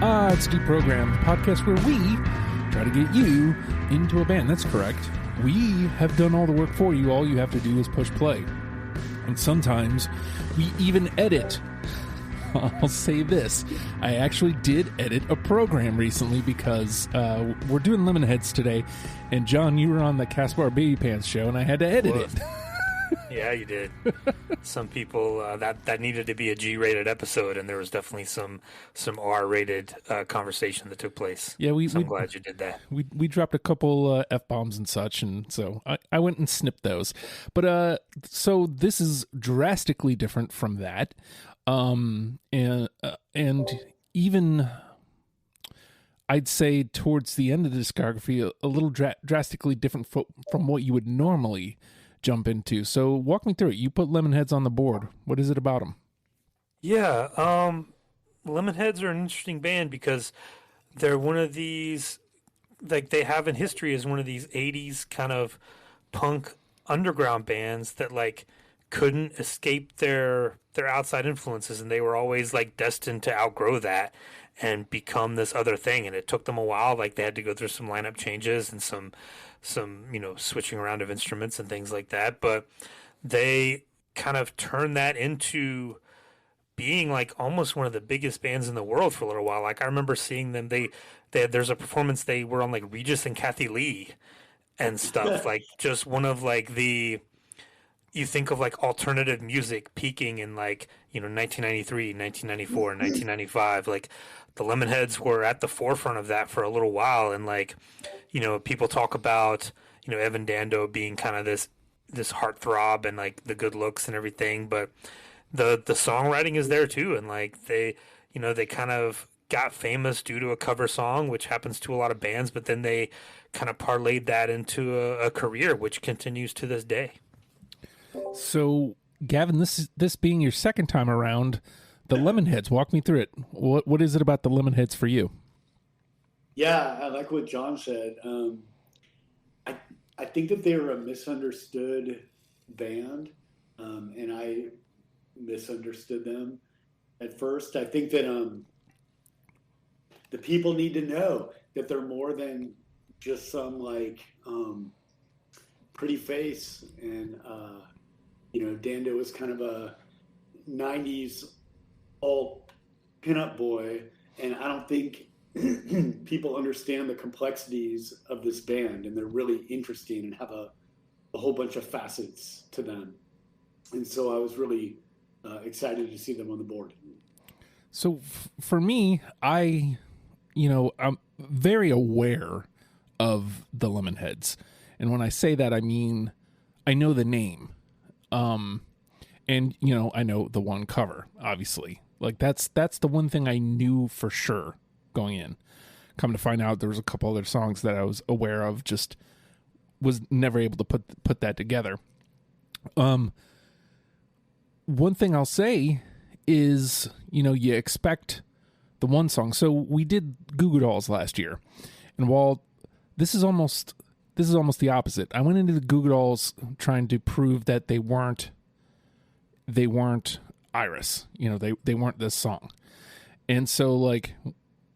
It's Deprogram, the podcast where we try to get you into a band. That's correct. We have done all the work for you. All you have to do is push play. And sometimes we even edit. I'll say this. I actually did edit a program recently because we're doing Lemonheads today. And John, you were on the Caspar Baby Pants show, and I had to edit it. Yeah, you did. Some people that needed to be a G-rated episode, and there was definitely some R-rated conversation that took place. Yeah, I'm glad you did that. We dropped a couple F-bombs and such, and so I went and snipped those. But so this is drastically different from that, and even I'd say towards the end of the discography, a little drastically different from what you would normally jump into. So walk me through it. You put Lemonheads on the board. What is it about them? Yeah, Lemonheads are an interesting band because they're one of these, like they have in history as one of these 80s kind of punk underground bands that like couldn't escape their outside influences, and they were always like destined to outgrow that and become this other thing. And it took them a while. Like they had to go through some lineup changes and some switching around of instruments and things like that, but they kind of turned that into being like almost one of the biggest bands in the world for a little while. Like I remember seeing them, there's a performance, they were on like Regis and Kathy Lee and stuff. Like just one of like you think of like alternative music peaking in like 1993, 1994, 1995. Like the Lemonheads were at the forefront of that for a little while. And like people talk about Evan Dando being kind of this heartthrob and like the good looks and everything, but the songwriting is there too. And like they kind of got famous due to a cover song, which happens to a lot of bands, but then they kind of parlayed that into a career which continues to this day. So Gavin, this being your second time around the Lemonheads, walk me through it. What is it about the Lemonheads for you? Yeah, I like what John said. I think that they were a misunderstood band, and I misunderstood them at first. I think that the people need to know that they're more than just some like pretty face. And Dando was kind of a 90s alt pinup boy, and I don't think people understand the complexities of this band, and they're really interesting and have a whole bunch of facets to them. And so I was really excited to see them on the board. So for me, I'm very aware of the Lemonheads. And when I say that, I mean, I know the name. And I know the one cover, obviously. Like that's the one thing I knew for sure going in. Come to find out, there was a couple other songs that I was aware of, just was never able to put that together. One thing I'll say is, you expect the one song. So we did Goo Goo Dolls last year, and while this is almost the opposite. I went into the Goo Goo Dolls trying to prove that they weren't Iris. They weren't this song. And so like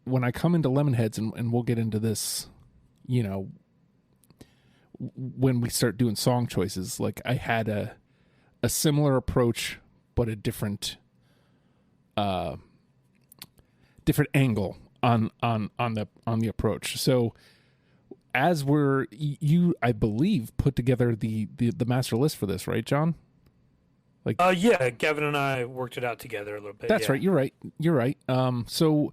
when I come into Lemonheads, and we'll get into this, when we start doing song choices, like I had a similar approach, but a different angle on the approach. So as you, I believe, put together the master list for this, right, John? Like, yeah, Gavin and I worked it out together a little bit. That's right. You're right. So,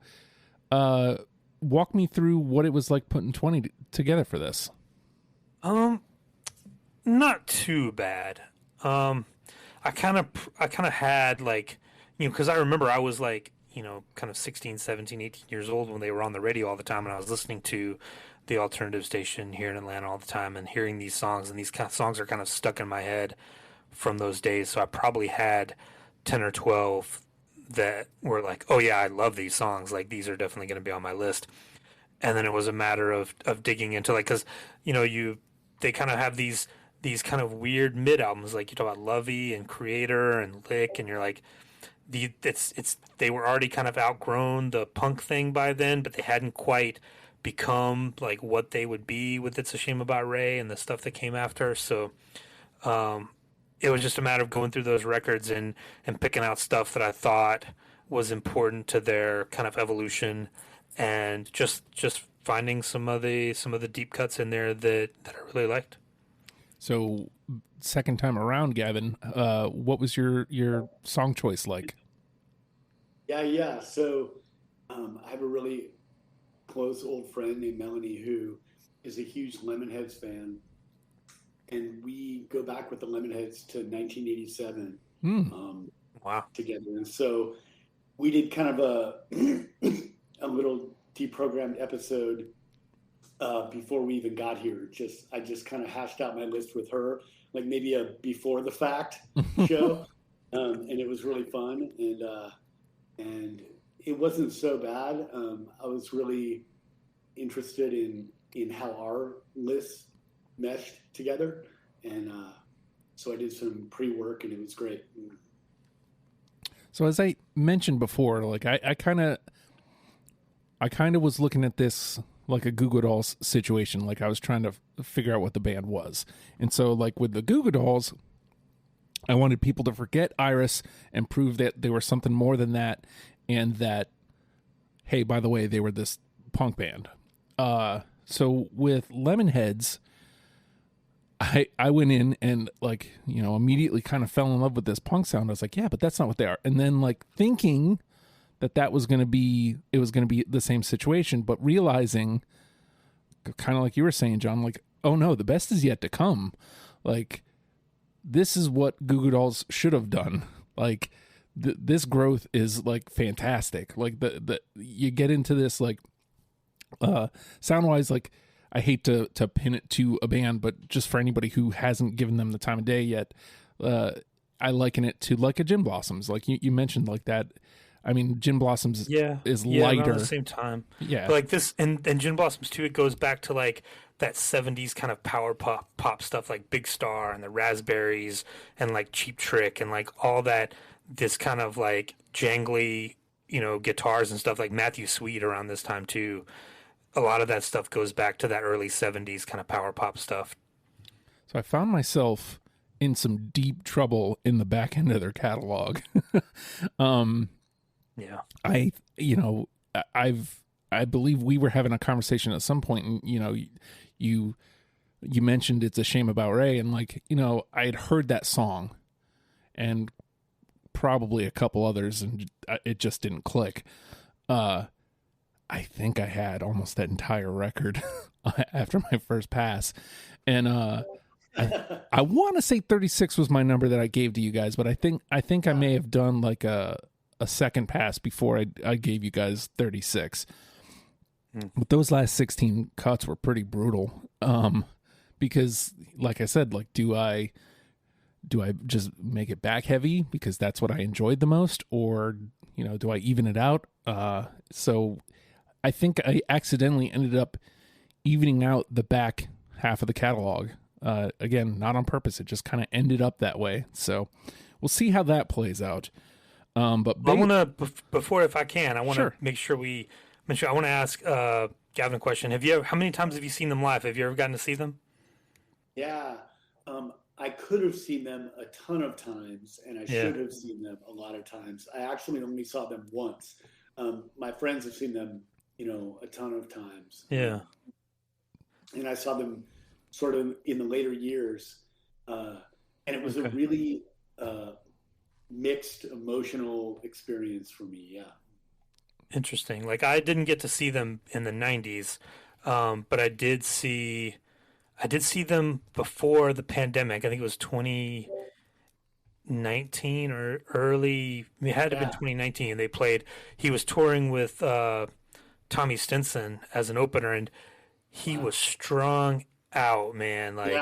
walk me through what it was like putting 20 together for this. Not too bad. I kind of had like, because I remember I was like, kind of 16, 17, 18 years old when they were on the radio all the time, and I was listening to the alternative station here in Atlanta all the time and hearing these songs, and these kind of songs are kind of stuck in my head from those days. So I probably had 10 or 12 that were like, oh yeah, I love these songs. Like these are definitely going to be on my list. And then it was a matter of digging into like, cause they kind of have these kind of weird mid albums. Like you talk about Lovey and Creator and Lick, and you're like, it's they were already kind of outgrown the punk thing by then, but they hadn't quite become like what they would be with It's a Shame About Ray and the stuff that came after. So um, it was just a matter of going through those records and picking out stuff that I thought was important to their kind of evolution, and just finding some of the deep cuts in there that I really liked. So, second time around, Gavin, what was your song choice like? Yeah. So I have a really close old friend named Melanie who is a huge Lemonheads fan, and we go back with the Lemonheads to 1987 Hmm. Wow. together. And so we did kind of a a little deprogrammed episode before we even got here. I just kind of hashed out my list with her, like maybe a before the fact show, and it was really fun. And it wasn't so bad. I was really interested in how our lists meshed together, and so I did some pre-work, and it was great. So as I mentioned before, like I kind of was looking at this like a Goo Goo Dolls situation. Like I was trying to figure out what the band was. And so like with the Goo Goo Dolls, I wanted people to forget Iris and prove that they were something more than that, and that, hey, by the way, they were this punk band. So with Lemonheads, I went in and like, immediately kind of fell in love with this punk sound. I was like, yeah, but that's not what they are. And then like thinking that was going to be, it was going to be the same situation, but realizing kind of like you were saying, John, like, oh no, the best is yet to come. Like this is what Goo Goo Dolls should have done. Like this growth is like fantastic. Like the you get into this like sound wise, like I hate to pin it to a band, but just for anybody who hasn't given them the time of day yet, I liken it to like a Gin Blossoms. Like you mentioned like that. I mean, Gin Blossoms is lighter. Around the same time. Yeah. But like this, and Gin Blossoms too, it goes back to like that 70s kind of power pop stuff like Big Star and the Raspberries and like Cheap Trick and like all that, this kind of like jangly, guitars and stuff like Matthew Sweet around this time too. A lot of that stuff goes back to that early 70s kind of power pop stuff. So I found myself in some deep trouble in the back end of their catalog. Yeah. I believe we were having a conversation at some point, and you mentioned It's a Shame About Ray, and like, I had heard that song and probably a couple others, and it just didn't click. I think I had almost that entire record after my first pass. And I want to say 36 was my number that I gave to you guys, but I think I may have done like a second pass before I gave you guys 36. But those last 16 cuts were pretty brutal. Because like I said, like do I just make it back heavy because that's what I enjoyed the most, or do I even it out? So I think I accidentally ended up evening out the back half of the catalog. Again, not on purpose. It just kind of ended up that way. So we'll see how that plays out. But I want to, before, if I can, I want to Sure. make sure we mention, I want to ask Gavin a question. How many times have you seen them live? Have you ever gotten to see them? Yeah, I could have seen them a ton of times, and I should have seen them a lot of times. I actually only saw them once. My friends have seen them, a ton of times. Yeah. And I saw them sort of in the later years, and it was a really mixed emotional experience for me. Yeah. Interesting. Like I didn't get to see them in the 90s, but I did see them before the pandemic. I think it was 2019 or early. It had to have been 2019. They played. He was touring with Tommy Stinson as an opener, and he was strung out, man. Like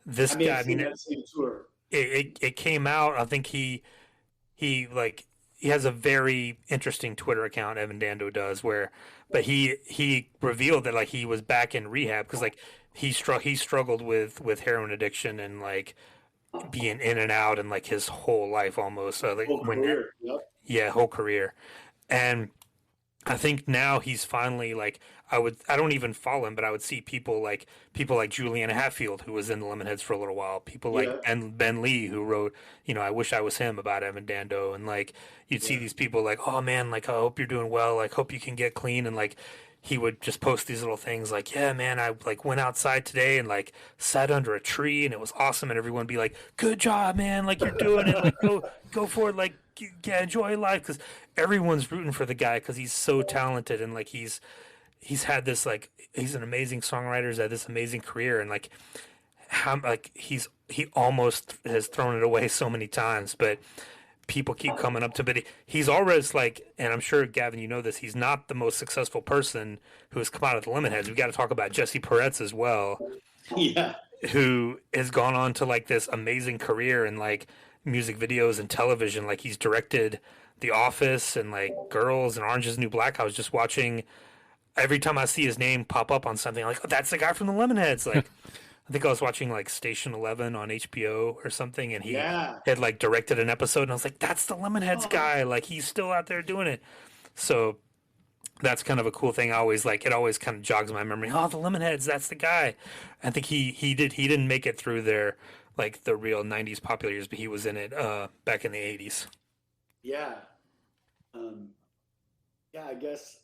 this guy. I mean, that same tour. It came out. I think he has a very interesting Twitter account. Evan Dando does, but he revealed that like he was back in rehab because like he struggled with heroin addiction and like being in and out and like his whole life almost. Like Whole career. Yep. Yeah, whole career. And I think now he's finally like I don't even follow him, but I would see people like Juliana Hatfield, who was in the Lemonheads for a little while, people like Yeah, Ben Lee, who wrote, I wish I was him about Evan Dando, and like you'd see yeah, these people like, oh man, like I hope you're doing well, like hope you can get clean, and like he would just post these little things like, yeah man, I like went outside today and like sat under a tree and it was awesome, and everyone would be like, good job man, like you're doing it, like go for it, like yeah, enjoy life, because everyone's rooting for the guy because he's so talented, and like he's had this like he's an amazing songwriter, he's had this amazing career, and like how like he almost has thrown it away so many times, but people keep coming up to, but he's always like, and I'm sure Gavin, you know this, he's not the most successful person who has come out of the Lemonheads. We got to talk about Jesse Peretz as well, yeah. who has gone on to like this amazing career in like music videos and television. Like he's directed The Office and like Girls and Orange Is the New Black. I was just watching, every time I see his name pop up on something, I'm like, oh, that's the guy from the Lemonheads. Like I think I was watching like Station 11 on HBO or something, and he Yeah. had like directed an episode, and I was like, that's the Lemonheads Oh, guy. Like he's still out there doing it. So that's kind of a cool thing. I always like it. Always kind of jogs my memory. Oh, the Lemonheads, that's the guy. I think he didn't make it through their like the real '90s popular years, but he was in it back in the '80s. yeah. Um, yeah, I guess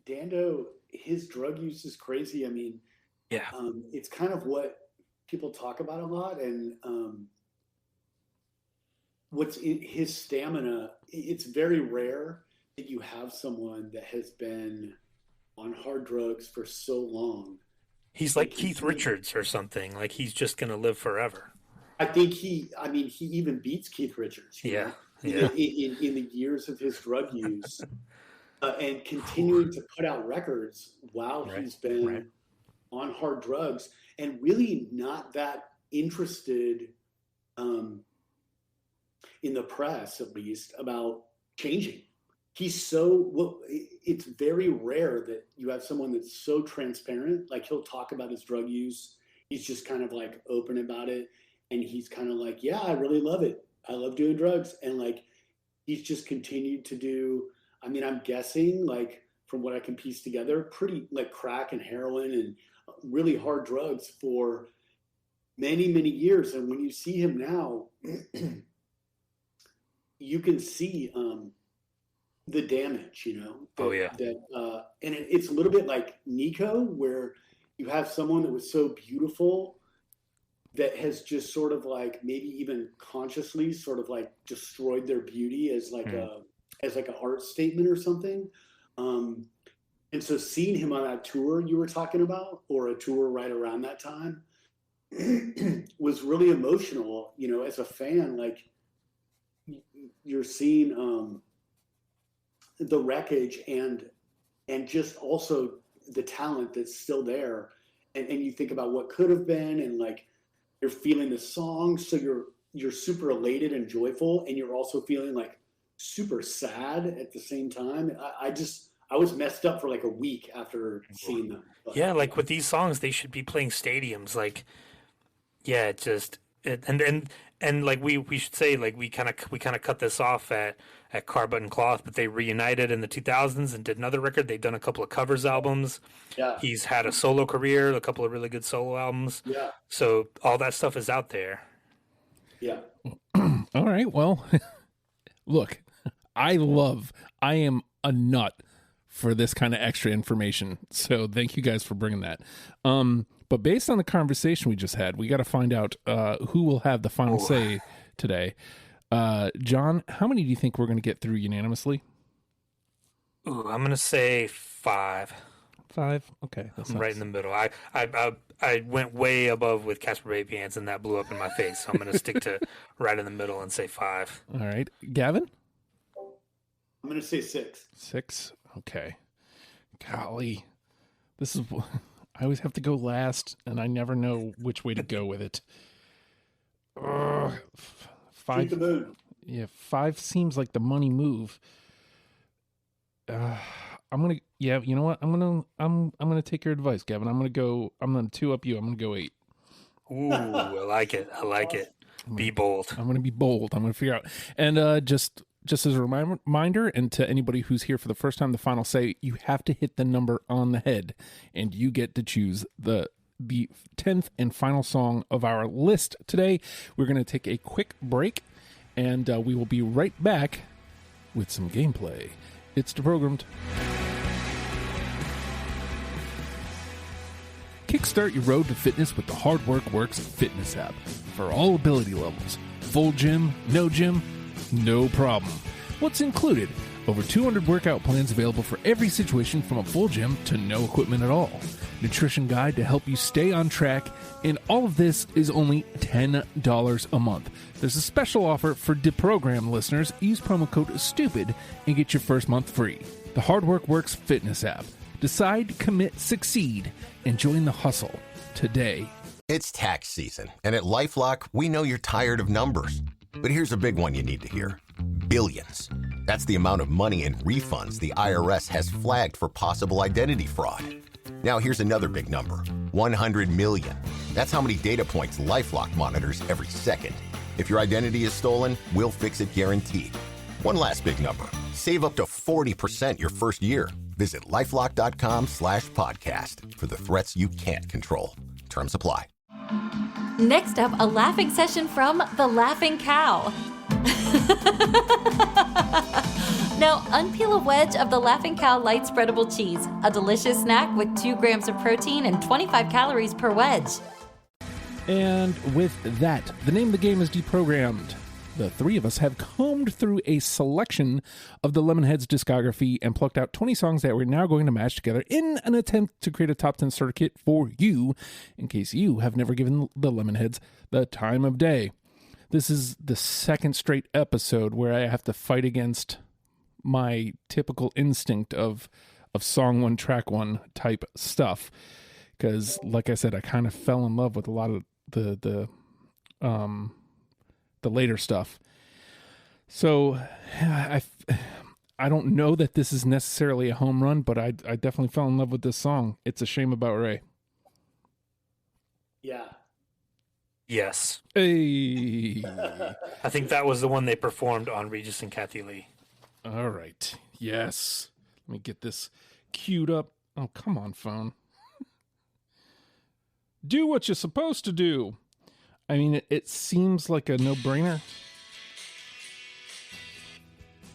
Dando, his drug use is crazy. I mean, Yeah, it's kind of what people talk about a lot, and what's in his stamina. It's very rare that you have someone that has been on hard drugs for so long he's and like Keith continue. Richards or something. Like he's just gonna live forever. I think I mean, he even beats Keith Richards, Yeah, in, yeah, in the years of his drug use, and Whew. continuing to put out records while Right, he's right. been on hard drugs and really not that interested, um, in the press, at least, about changing. He's so well. It's very rare that you have someone that's so transparent. Like he'll talk about his drug use. He's just kind of like open about it, and he's kind of like, "Yeah, I really love it. I love doing drugs." And like he's just continued to do. I mean, I'm guessing like from what I can piece together, pretty like crack and heroin and really hard drugs for many many years. And when you see him now, you can see the damage, Oh yeah. and it's a little bit like Nico, where you have someone that was so beautiful that has just sort of like maybe even consciously sort of like destroyed their beauty as like Hmm. a art statement or something. Um, and so seeing him on that tour you were talking about, or a tour right around that time, was really emotional. As a fan, like you're seeing the wreckage and just also the talent that's still there, and you think about what could have been, and like you're feeling the song, so you're super elated and joyful, and you're also feeling like super sad at the same time. I was messed up for like a week after seeing them, but Yeah, like with these songs, they should be playing stadiums. Like, yeah, it just it, and like we should say like we kind of cut this off at Car Button Cloth, but they reunited in the 2000s and did another record. They've done a couple of covers albums. yeah, He's had a solo career, a couple of really good solo albums. yeah, So all that stuff is out there. yeah, All right. Well, look, I am a nut for this kind of extra information. So thank you guys for bringing that. But based on the conversation we just had, we got to find out who will have the final Oh, say today. John, how many do you think we're going to get through unanimously? ooh, I'm gonna say 5. 5. Okay, that I'm right in sounds the middle. I went way above with Casper Baby Hands, and that blew up in my face. So I'm gonna stick to right in the middle and say 5. all right. Gavin, I'm gonna say 6. 6. Okay. Golly, this is. I always have to go last, and I never know which way to go with it. Ugh, Shoot the 5. moon. Yeah, 5 seems like the money move. Uh, I'm gonna. Yeah, you know what? I'm gonna take your advice, Gavin. I'm gonna 2 up you. I'm gonna go 8. Ooh, I like it. I like it. Awesome. Be bold. I'm gonna be bold. I'm gonna figure out and just just as a reminder, and to anybody who's here for the first time, the final say, you have to hit the number on the head, and you get to choose the 10th and final song of our list today. We're going to take a quick break, and we will be right back with some gameplay. It's Deprogrammed. Kickstart your road to fitness with the Hard Work Works fitness app. For all ability levels, full gym, no problem. What's included? Over 200 workout plans available for every situation, from a full gym to no equipment at all. Nutrition guide to help you stay on track, and all of this is only $10 a month. There's a special offer for Deprogram listeners. Use promo code STUPID and get your first month free. The Hard Work Works fitness app. Decide, commit, succeed, and join the hustle today. It's tax season, and at LifeLock, we know you're tired of numbers. But here's a big one you need to hear. Billions. That's the amount of money in refunds the IRS has flagged for possible identity fraud. Now here's another big number. 100 million. That's how many data points LifeLock monitors every second. If your identity is stolen, we'll fix it guaranteed. One last big number. Save up to 40% your first year. Visit LifeLock.com/podcast for the threats you can't control. Terms apply. Next up, a laughing session from The Laughing Cow. Now, unpeel a wedge of The Laughing Cow light spreadable cheese, a delicious snack with 2 grams of protein and 25 calories per wedge. And with that, the name of the game is Deprogrammed. The three of us have combed through a selection of the Lemonheads discography and plucked out 20 songs that we're now going to match together in an attempt to create a top 10 starter kit for you, in case you have never given the Lemonheads the time of day. This is the second straight episode where I have to fight against my typical instinct of song one, track one type stuff. Because, like I said, I kind of fell in love with a lot of the later stuff. So I don't know that this is necessarily a home run, but I definitely fell in love with this song. It's a Shame About Ray. Yeah. Yes. Hey. I think that was the one they performed on Regis and Kathy Lee. All right. Yes. Let me get this queued up. Oh, come on, phone. Do what you're supposed to do. I mean, it seems like a no-brainer,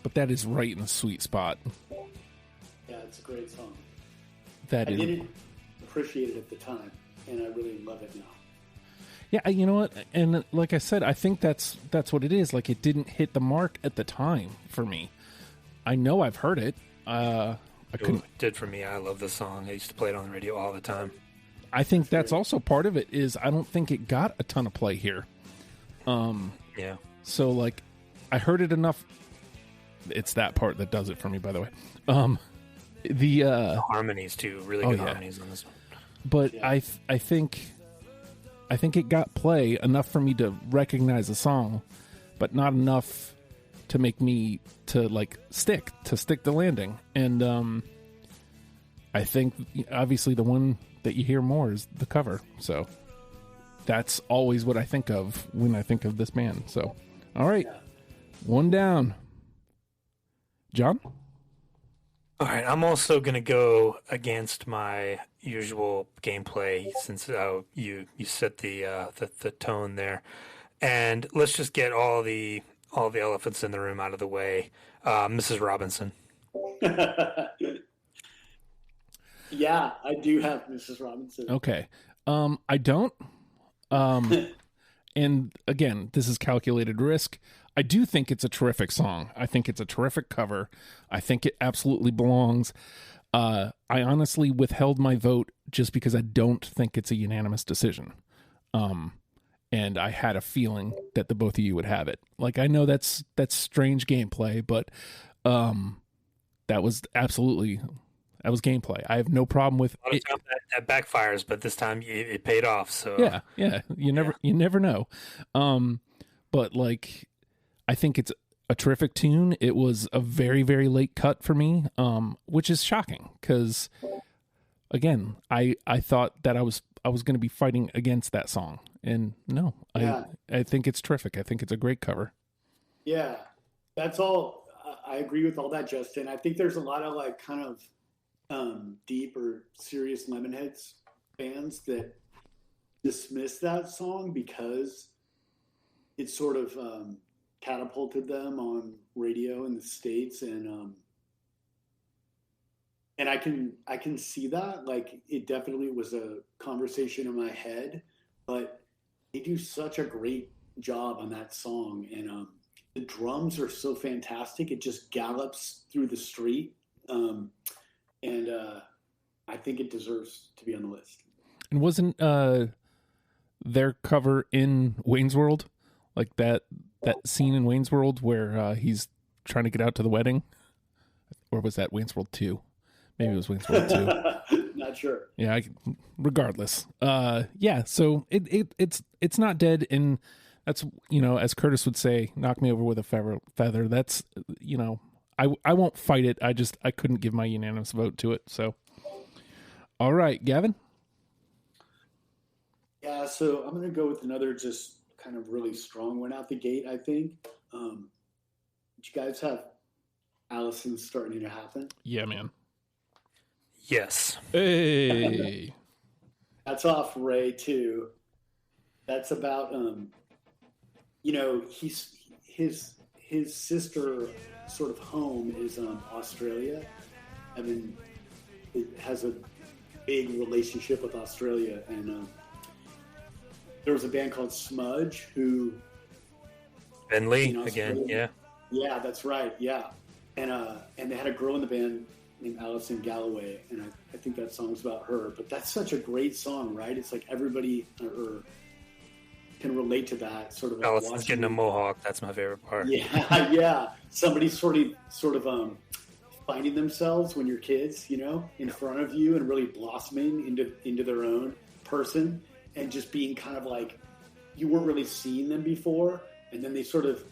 but that is right in the sweet spot. Yeah, it's a great song. I didn't appreciate it at the time, and I really love it now. Yeah, you know what? And like I said, I think that's what it is. Like, it didn't hit the mark at the time for me. I know I've heard it. I couldn't. It did for me. I love this song. I used to play it on the radio all the time. I think that's also part of it. Is I don't think it got a ton of play here. Yeah. So like, I heard it enough. It's that part that does it for me, by the way. The harmonies too, really good harmonies on this one. But yeah. I think it got play enough for me to recognize the song, but not enough to make me to stick the landing. And I think obviously the one that you hear more is the cover. So that's always what I think of when I think of this band. So, all right, one down. John? All right, I'm also going to go against my usual gameplay since you set the tone there. And let's just get all the elephants in the room out of the way. Mrs. Robinson. Yeah, I do have Mrs. Robinson. Okay. I don't. And again, this is calculated risk. I do think it's a terrific song. I think it's a terrific cover. I think it absolutely belongs. I honestly withheld my vote just because I don't think it's a unanimous decision. And I had a feeling that the both of you would have it. Like, I know that's strange gameplay, but that was gameplay. I have no problem with a lot of times that backfires, but this time it paid off. So yeah. You never know. But like, I think it's a terrific tune. It was a very, very late cut for me, which is shocking because, again, I thought that I was going to be fighting against that song, and no, I think it's terrific. I think it's a great cover. Yeah, that's all. I agree with all that, Justin. I think there's a lot of like kind of deep or serious Lemonheads fans that dismiss that song because it sort of catapulted them on radio in the States, and I can see that. Like, it definitely was a conversation in my head, but they do such a great job on that song, and the drums are so fantastic. It just gallops through the street, and I think it deserves to be on the list. And wasn't their cover in Wayne's World, like that scene in Wayne's World where he's trying to get out to the wedding, or was that Wayne's World 2? Maybe it was Wayne's World 2. Not sure. Yeah, regardless. Yeah, so it's not dead, and that's, as Curtis would say, knock me over with a feather. That's, I won't fight it. I couldn't give my unanimous vote to it. So, all right, Gavin. Yeah, so I'm going to go with another just kind of really strong one out the gate, I think. Did you guys have Allison Starting to Happen? Yeah, man. Yes. Hey. That's off Ray, too. That's about, his sister sort of home is Australia. I mean, it has a big relationship with Australia, and there was a band called Smudge who Ben Lee again, yeah. Yeah, that's right, yeah. And they had a girl in the band named Alison Galloway, and I think that song's about her. But that's such a great song, right? It's like everybody can relate to that sort of. Like Alison's getting a mohawk. That's my favorite part. Yeah, yeah. Somebody sort of finding themselves when you're kids, in front of you, and really blossoming into their own person, and just being kind of like you weren't really seeing them before, and then they sort of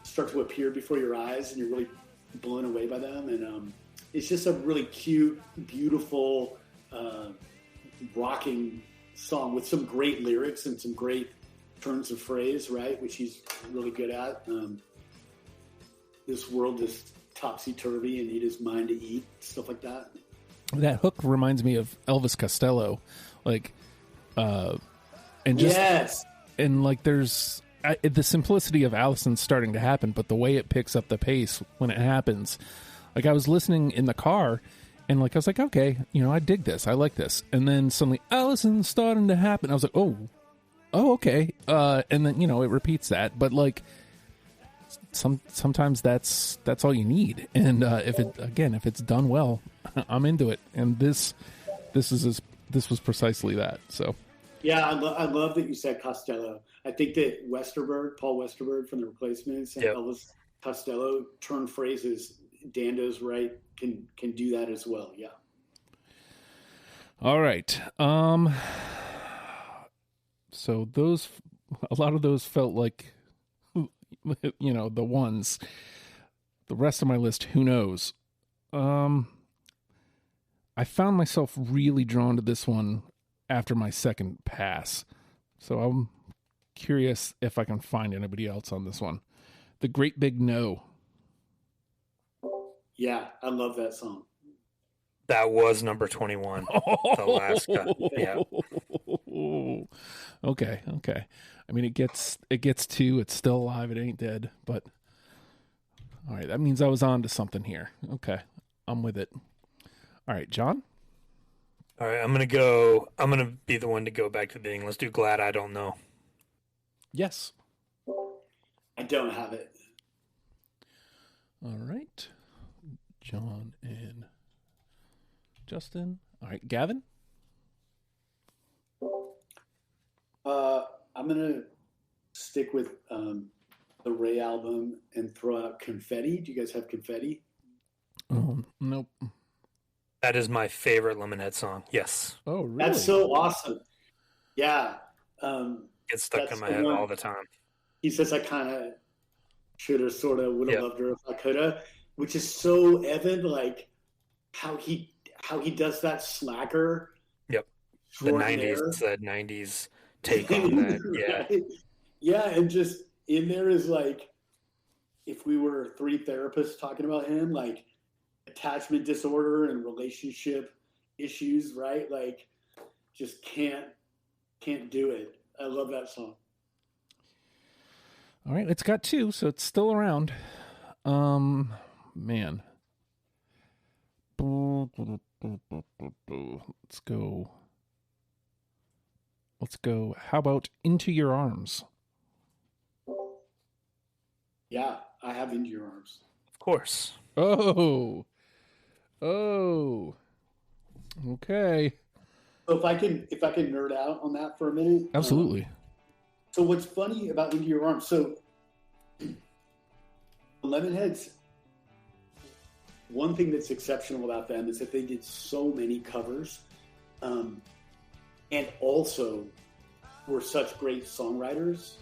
start to appear before your eyes, and you're really blown away by them. And it's just a really cute, beautiful, rocking song with some great lyrics and some great turns of phrase, right? Which he's really good at. This world is topsy-turvy and need his mind to eat, stuff like that. That hook reminds me of Elvis Costello, like, and just, yes, and like there's the simplicity of Allison Starting to Happen, but the way it picks up the pace when it happens. Like, I was listening in the car, and like I was like, okay, I dig this, I like this, and then suddenly Allison's Starting to Happen. I was like, oh, okay, and then it repeats that, but like sometimes that's all you need, and if it's done well, I'm into it, and this was precisely that. So yeah, I love that you said Costello. I think that Paul Westerberg from The Replacements, and Elvis Costello turn phrases. Dando's right, can do that as well. Yeah. All right. So a lot of those felt like, the ones. The rest of my list, who knows? I found myself really drawn to this one after my second pass. So I'm curious if I can find anybody else on this one. The Great Big No. Yeah, I love that song. That was number 21. Alaska. Yeah. Okay. I mean, it gets 2. It's still alive. It ain't dead. But all right, that means I was on to something here. Okay, I'm with it. All right, John. All right, I'm gonna be the one to go back to the beginning. Let's do Glad I Don't Know. Yes. I don't have it. All right. John and Justin. All right, Gavin. I'm gonna stick with the Ray album and throw out Confetti. Do you guys have Confetti? Nope. That is my favorite Lemonhead song. Yes. Oh, really? That's so awesome. Yeah. It's stuck in my head all the time. He says, I kind of should have, sort of, would have loved her if I could have, which is so Evan, like how he does that slacker. Yep. The 90s, it's that 90s take on that. Yeah. Right? Yeah, and just in there is like if we were 3 therapists talking about him, like attachment disorder and relationship issues, right? Like just can't do it. I love that song. All right, it's got 2, so it's still around. Man. Let's go. How about Into Your Arms? Yeah, I have Into Your Arms. Of course. Oh. Okay. So if I can nerd out on that for a minute. Absolutely. So what's funny about Into Your Arms? So Lemonheads, one thing that's exceptional about them is that they did so many covers, and also were such great songwriters.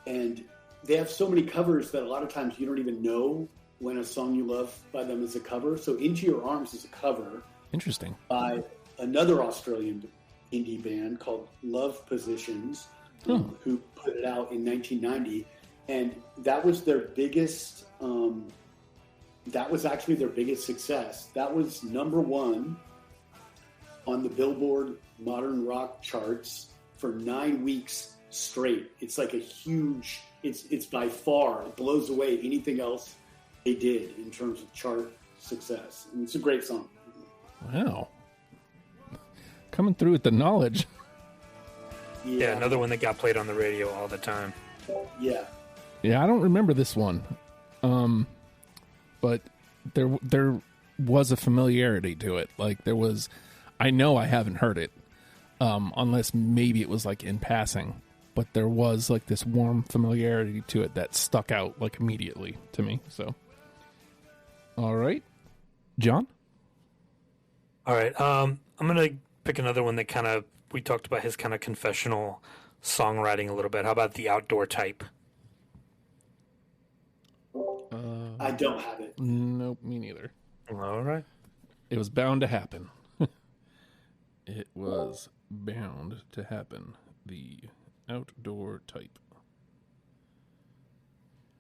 And they have so many covers that a lot of times you don't even know when a song you love by them is a cover. So Into Your Arms is a cover. Interesting. By another Australian indie band called Love Positions, who put it out in 1990. And that was their biggest, that was actually their biggest success. That was #1 on the Billboard Modern Rock charts for 9 weeks straight. It's like a huge, it's by far, it blows away anything else they did in terms of chart success. And it's a great song. Wow. Coming through with the knowledge. Yeah, another one that got played on the radio all the time. Yeah. Yeah, I don't remember this one. But there was a familiarity to it. Like there was, I know I haven't heard it, unless maybe it was like in passing, but there was like this warm familiarity to it that stuck out like immediately to me. So, all right, John. All right. I'm going to pick another one that kind of, we talked about his kind of confessional songwriting a little bit. How about The Outdoor Type? I don't have it. Nope, me neither. All right. It was bound to happen. It was bound to happen. The Outdoor Type.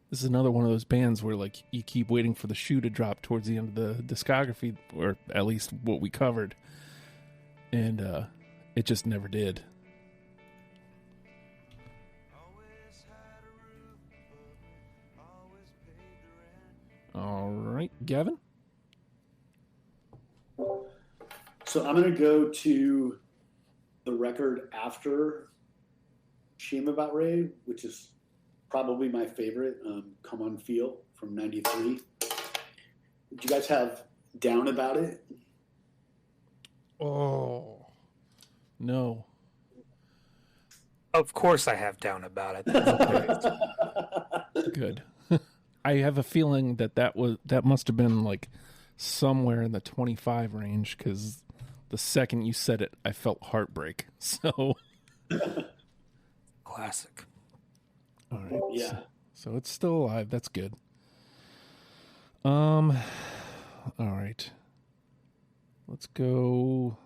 This is another one of those bands where like you keep waiting for the shoe to drop towards the end of the discography, or at least what we covered, and it just never did. All right, Gavin. So I'm going to go to the record after Shame About Ray, which is probably my favorite, Come On Feel from 93. Do you guys have Down About It? Oh, no. Of course I have Down About It. Okay. Good. I have a feeling that must have been like somewhere in the 25 range, because the second you said it, I felt heartbreak. So Classic. all right. Yeah. So it's still alive. That's good. All right. Let's go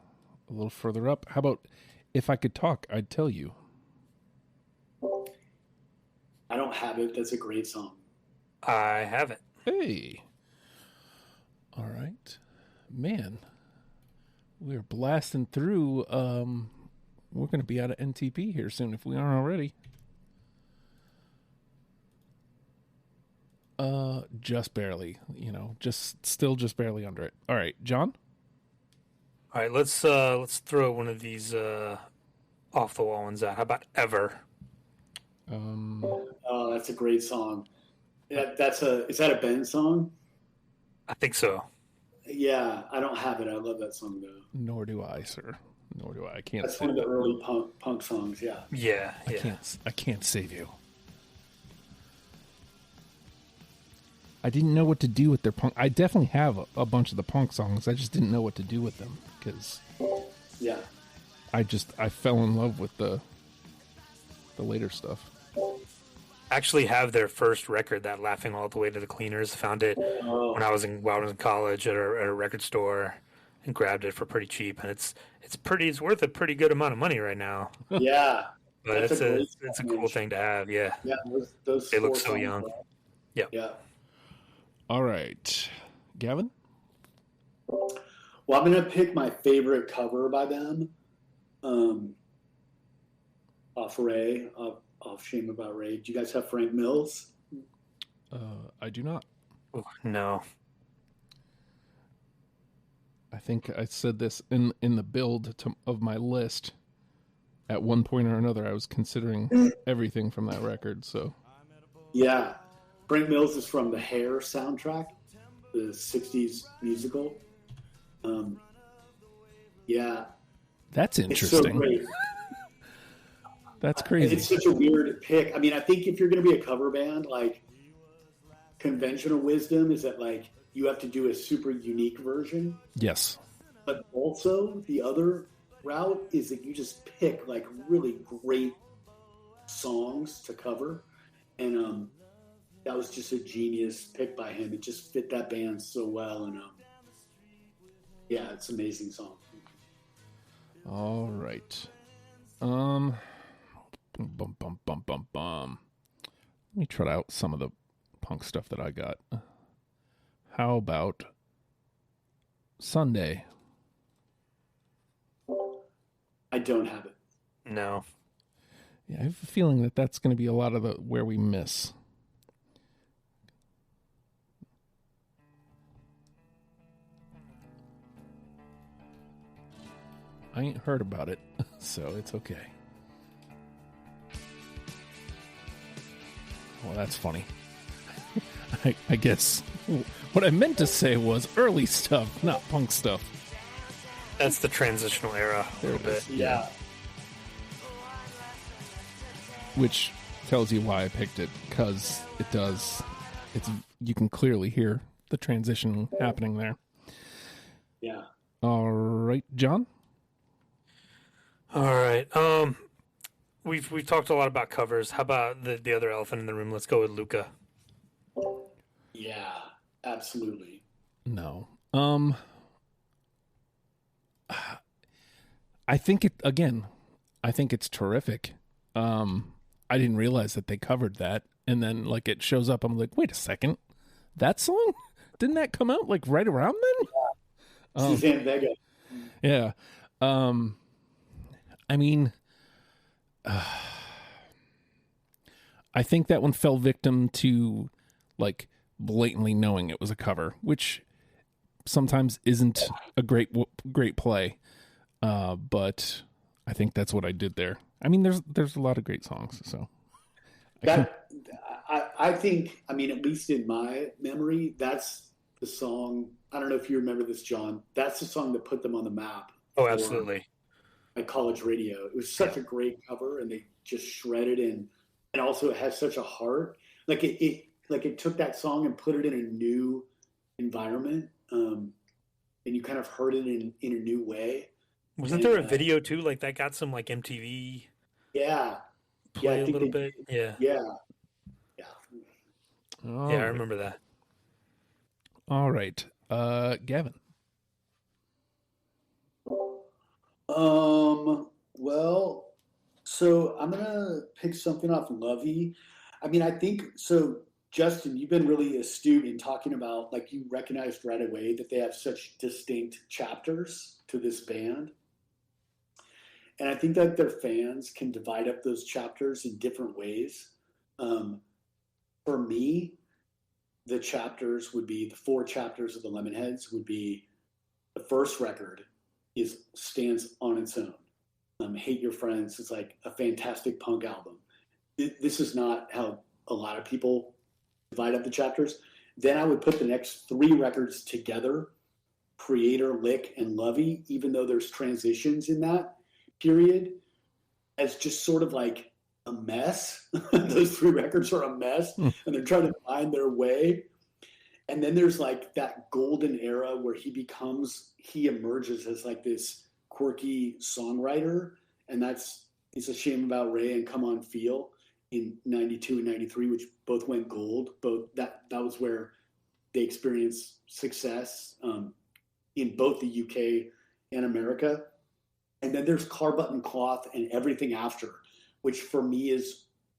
a little further up. How about If I Could Talk, I'd Tell You? I don't have it. That's a great song. I have it. Hey. All right. Man, we're blasting through. We're going to be out of NTP here soon if we aren't already. Just barely, just barely under it. All right, John? All right, let's throw one of these off the wall ones out. How about Ever? Oh, that's a great song. Is that a Ben song? I think so. Yeah, I don't have it. I love that song though. Nor do I, sir. Nor do I. I can't. That's one of the early punk songs. Yeah. Yeah. I can't save you. I didn't know what to do with their punk. I definitely have a bunch of the punk songs. I just didn't know what to do with them because. Yeah. I fell in love with the later stuff. Actually have their first record, that Laughing All the Way to the Cleaners. Found it when I was in college at a record store and grabbed it for pretty cheap, and it's worth a pretty good amount of money right now. Yeah. But it's a cool thing to have. Yeah. Yeah. Those they look four so songs, young. right? Yeah. All right. Gavin? Well, I'm going to pick my favorite cover by them. Off Shame About Ray. Do you guys have Frank Mills? I do not. Ooh, no. I think I said this in the build of my list. At one point or another, I was considering everything from that record. So, yeah, Frank Mills is from the Hair soundtrack, the '60s musical. Yeah, that's interesting. It's so great. That's crazy. It's such a weird pick. I mean, I think if you're going to be a cover band, like conventional wisdom is that like you have to do a super unique version. Yes. But also the other route is that you just pick like really great songs to cover, and that was just a genius pick by him. It just fit that band so well, and yeah, it's an amazing song. All right. Bum, bum, bum, bum, bum. Let me try out some of the punk stuff that I got. How about Sunday? I don't have it. No. Yeah, I have a feeling that that's going to be a lot of the where we miss. I ain't heard about it, so it's okay. Well, that's funny. I guess what I meant to say was early stuff, not punk stuff. That's the transitional era a little bit. Yeah. Which tells you why I picked it, because it does. You can clearly hear the transition happening there. Yeah. All right, John? All right. We've talked a lot about covers. How about the other elephant in the room? Let's go with Luca. Yeah, absolutely. No. I think it's terrific. I didn't realize that they covered that, and then like it shows up, I'm like, wait a second, that song? Didn't that come out like right around then? Suzanne Vega. Yeah. I mean, I think that one fell victim to like blatantly knowing it was a cover, which sometimes isn't a great play. But I think that's what I did there. I mean, there's a lot of great songs, so I think, I mean, at least in my memory, that's the song. I don't know if you remember this, John. That's the song that put them on the map. Oh, absolutely. At college radio. It was such a great cover, and they just shredded and also it has such a heart. Like it took that song and put it in a new environment, and you kind of heard it in a new way. Wasn't there a video too? Like that got some like MTV. Yeah. Play a little bit. Yeah. Yeah. All Yeah, I right. remember that. All right, Gavin. Well, so I'm gonna pick something off Lovey. I mean, I think so. Justin, you've been really astute in talking about, like, you recognized right away that they have such distinct chapters to this band. And I think that their fans can divide up those chapters in different ways. For me, the chapters would be the 4 chapters of the Lemonheads would be the first record stands on its own. Hate Your Friends is like a fantastic punk album. This is not how a lot of people divide up the chapters. Then I would put the next 3 records together, Creator, Lick, and Lovey, even though there's transitions in that period, as just sort of like a mess. Those 3 records are a mess, and they're trying to find their way. And then there's like that golden era where he emerges as like this quirky songwriter, and It's a Shame About Ray and Come On Feel in 92 and 93, which both went gold. That was where they experienced success in both the UK and America. And then there's Car Button Cloth and Everything After, which for me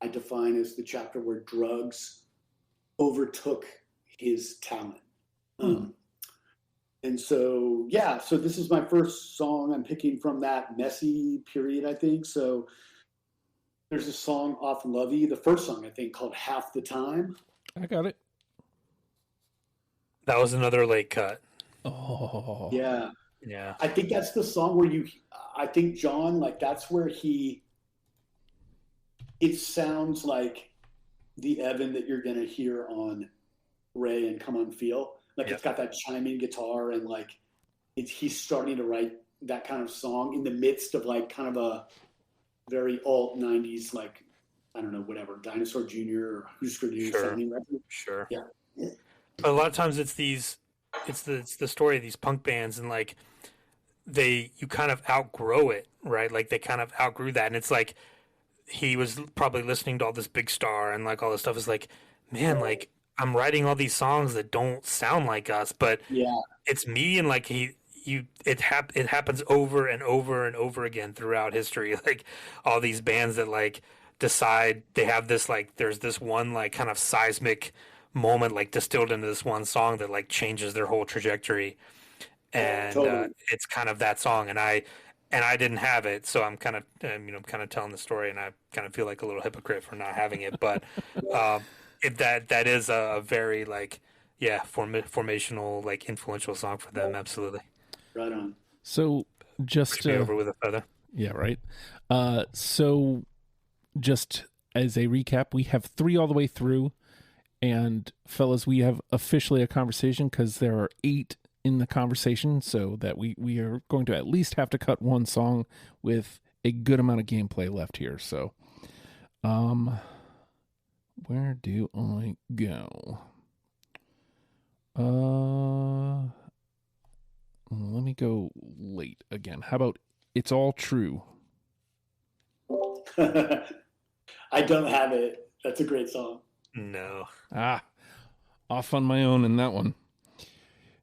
I define as the chapter where drugs overtook his talent. And so, yeah, so this is my first song I'm picking from that messy period, I think. So there's a song off Lovey, the first song, I think, called Half the Time. I got it. That was another late cut. Oh. Yeah. Yeah. I think that's the song where I think John, like, that's where it sounds like the Evan that you're going to hear on Ray and Come On Feel. Like, It's got that chiming guitar, and like he's starting to write that kind of song in the midst of like kind of a very alt 90s, like, I don't know, whatever, Dinosaur Jr. or Husker Du sounding record. Sure. Yeah. But a lot of times it's the story of these punk bands, and like you kind of outgrow it, right? Like they kind of outgrew that, and it's like he was probably listening to all this Big Star and like all this stuff. Is like, man, like I'm writing all these songs that don't sound like us, but it's me, and like it happens over and over and over again throughout history. Like all these bands that like decide they have this, like there's this one like kind of seismic moment like distilled into this one song that like changes their whole trajectory, and it's kind of that song, and I didn't have it, so I'm kind of kind of telling the story, and I kind of feel like a little hypocrite for not having it, but that is a very like formational, like influential song for them. Absolutely. Right on. So just over with a feather. Yeah, right. So just as a recap, we have 3 all the way through, and fellas, we have officially a conversation because there are 8 in the conversation, so that we are going to at least have to cut one song with a good amount of gameplay left here. So, where do I go? Let me go late again. How about It's All True? I don't have it. That's a great song. No. Off on my own in that one.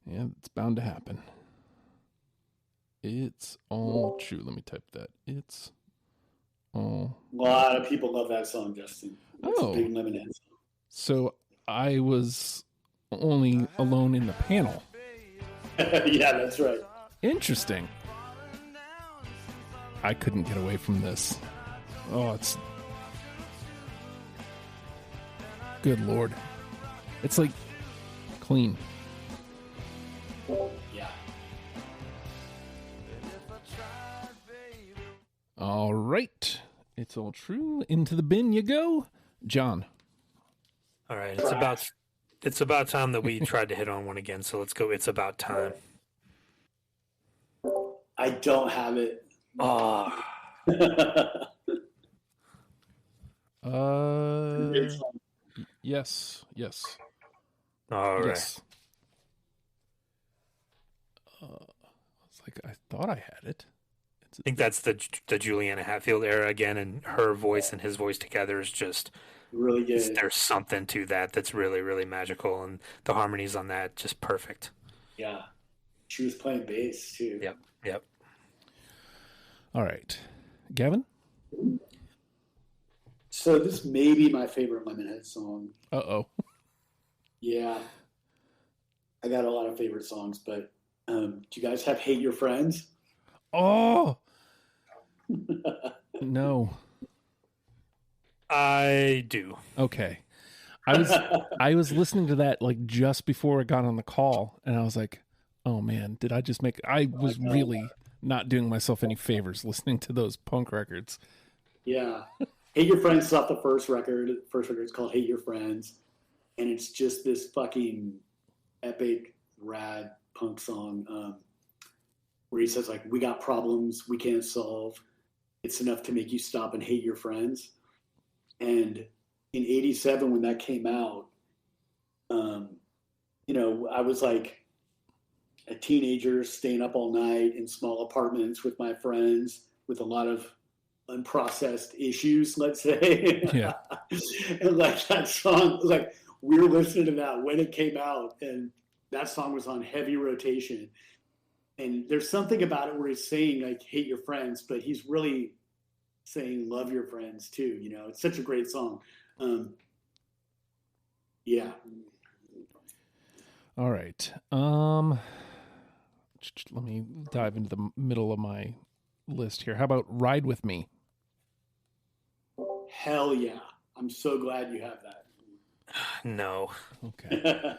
Yeah, it's bound to happen. It's all true. Let me type that. It's all. A lot of people love that song, Justin. It's a big Lemonheads song. So I was only alone in the panel. Yeah, that's right. Interesting. I couldn't get away from this. Oh, it's... Good Lord. It's like clean. Yeah. All right. It's all true. Into the bin you go. John. All right. It's about time that we tried to hit on one again. So let's go. It's About Time. I don't have it. Oh. Yes. All right. Yes. It's like I thought I had it. I think that's the Juliana Hatfield era again, and her voice and his voice together is just really good. There's something to that that's really, really magical, and the harmonies on that just perfect. Yeah, she was playing bass too. Yep. All right, Gavin. So this may be my favorite Lemonheads song. Uh-oh. Yeah, I got a lot of favorite songs, but do you guys have "Hate Your Friends"? Oh. No. I do. Okay. I was listening to that like just before I got on the call, and I was like, oh man, did I just make... I was really not doing myself any favors listening to those punk records. Yeah. "Hate Your Friends" is off the first record. The first record is called "Hate Your Friends." And it's just this fucking epic, rad punk song where he says, like, we got problems we can't solve. It's enough to make you stop and hate your friends. And in 87, when that came out, I was like a teenager staying up all night in small apartments with my friends with a lot of unprocessed issues, let's say. Yeah. And like that song, like we were listening to that when it came out, and that song was on heavy rotation. And there's something about it where he's saying like hate your friends, but he's really saying love your friends too. It's such a great song. Yeah. All right. Let me dive into the middle of my list here. How about Ride With Me? Hell yeah. I'm so glad you have that. No. Okay.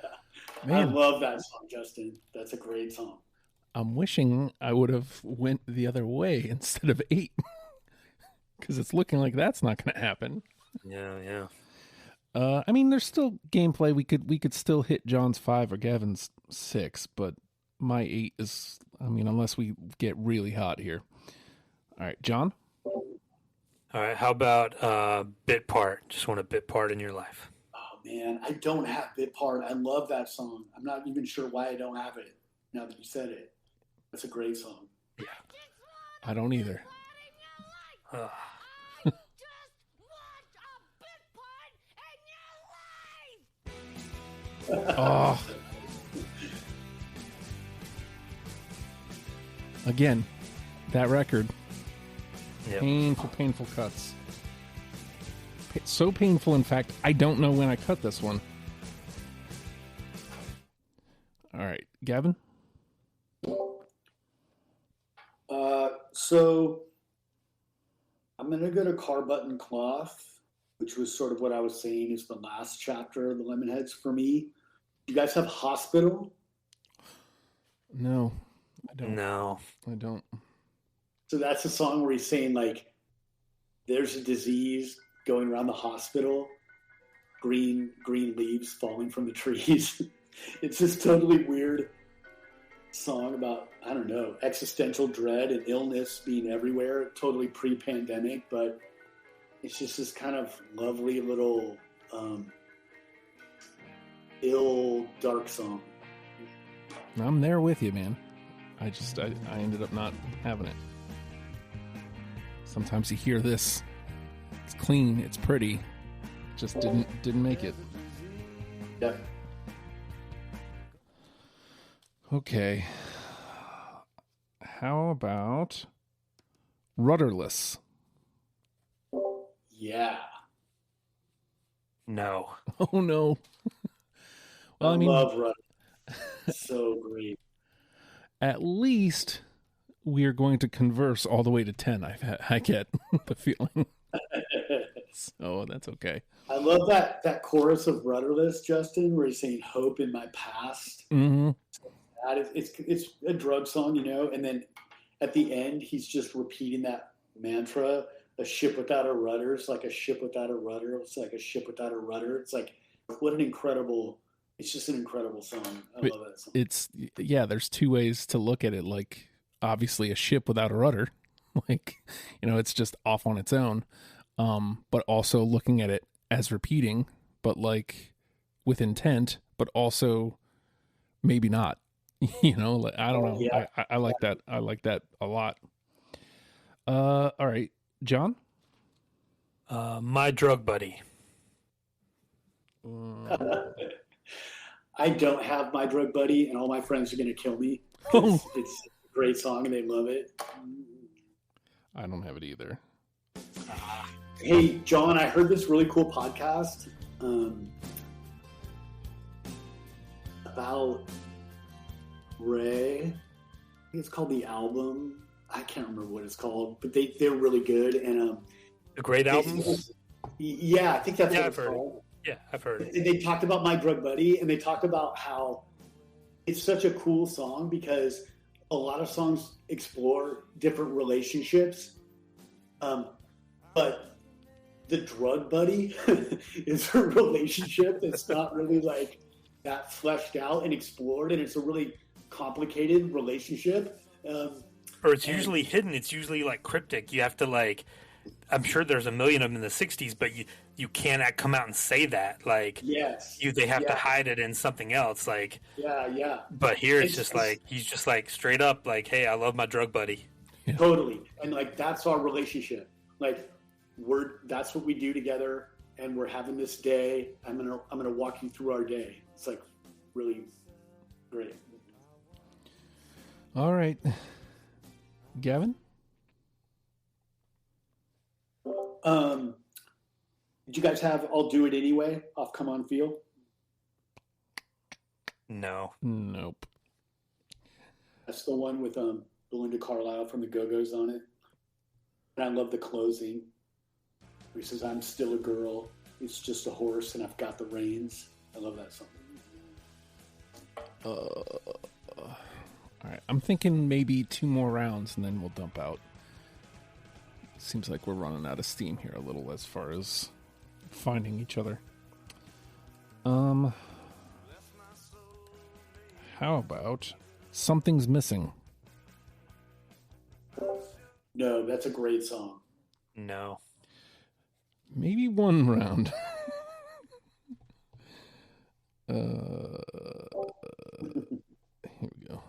I Man, love that song, Justin. That's a great song. I'm wishing I would have went the other way instead of 8. Because it's looking like that's not going to happen. Yeah. I mean, there's still gameplay. We could still hit John's 5 or Gavin's 6, but my 8 is, I mean, unless we get really hot here. All right, John? All right. How about Bit Part? Just want a bit part in your life. Oh man, I don't have Bit Part. I love that song. I'm not even sure why I don't have it now that you said it. That's a great song. I don't either. Oh. Again, that record. Yep. Painful cuts. So painful, in fact, I don't know when I cut this one. All right, Gavin? So I'm going to go to Car Button Cloth, which was sort of what I was saying is the last chapter of the Lemonheads for me. You guys have Hospital? No, I don't. No. I don't. So that's a song where he's saying, like, there's a disease going around the hospital, green leaves falling from the trees. It's this totally weird song about, I don't know, existential dread and illness being everywhere, totally pre-pandemic, but it's just this kind of lovely little dark song. I'm there with you, man. I ended up not having it. Sometimes you hear this. It's clean, it's pretty. Just didn't make it. Yep. Okay. How about Rudderless? Yeah. No. Oh no. Well, I I mean, love Rudder. So great. at least we are going to converse all the way to 10. I get the feeling. So that's okay. I love that chorus of Rudderless, Justin, where he's saying hope in my past. Mm-hmm. It's a drug song, you know, and then at the end he's just repeating that mantra, a ship without a rudder. It's like a ship without a rudder. It's like a ship without a rudder. It's like, what an incredible, it's just an incredible song. I love that song. There's two ways to look at it. Like, obviously a ship without a rudder, like, you know, it's just off on its own. But also looking at it as repeating, but like with intent, but also maybe not. You know, I don't know. Yeah. I like that. I like that a lot. All right, John. My Drug Buddy. I don't have My Drug Buddy, and all my friends are going to kill me. It's a great song, and they love it. I don't have it either. Hey, John, I heard this really cool podcast about Ray. I think it's called The Album. I can't remember what it's called, but they're really good. And The Great Albums? Yeah, I think that's what I've it's heard called. it. Yeah, I've heard it. And they talked about My Drug Buddy, and they talked about how it's such a cool song because a lot of songs explore different relationships. But the drug buddy is a relationship that's not really like that fleshed out and explored, and it's a really complicated relationship. Or it's usually hidden. It's usually like cryptic. You have to like, I'm sure there's a million of them in the 60s, but you can't come out and say that. Like, Yes. they have to hide it in something else. Like, Yeah. but here it's just like, he's just like straight up like, hey, I love my drug buddy. Yeah. Totally. And like, that's our relationship. Like, that's what we do together, and we're having this day. I'm gonna walk you through our day. It's like really great. All right, Gavin. Did you guys have "I'll Do It Anyway" off "Come On Feel"? No. Nope. That's the one with Belinda Carlisle from the Go-Go's on it. And I love the closing. He says, "I'm still a girl. It's just a horse, and I've got the reins." I love that song. All right. I'm thinking maybe 2 more rounds, and then we'll dump out. Seems like we're running out of steam here a little as far as finding each other. How about Something's Missing? No, that's a great song. No. Maybe 1 round. Here we go.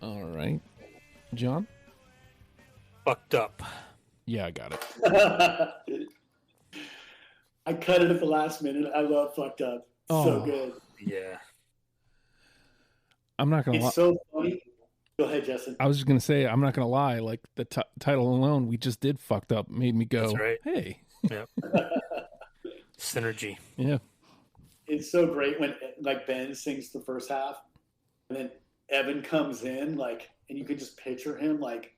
All right. John? Fucked Up. Yeah, I got it. I cut it at the last minute. I love Fucked Up. So Oh. good. Yeah. I'm not going to lie. It's so funny. Go ahead, Justin. I was just going to say, I'm not going to lie. Like, the title alone, we just did Fucked Up, made me go, That's right. hey. Yep. Synergy. Yeah. It's so great when like Ben sings the first half, and then Evan comes in, like, and you could just picture him like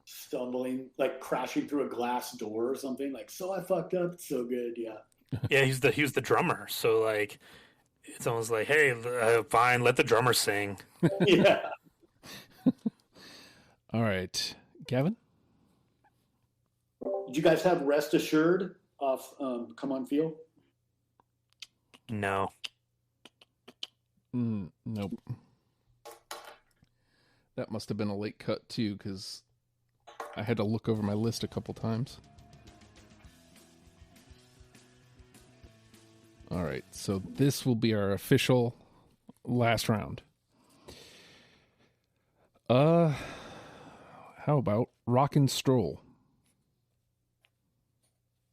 stumbling, like crashing through a glass door or something. Like, so I fucked up. It's so good. Yeah. Yeah, he was the drummer. So like, it's almost like, hey, fine, let the drummer sing. Yeah. All right. Gavin? Did you guys have Rest Assured off Come On Feel? No. Nope. That must have been a late cut, too, because I had to look over my list a couple times. All right, so this will be our official last round. How about Rockin' Stroll?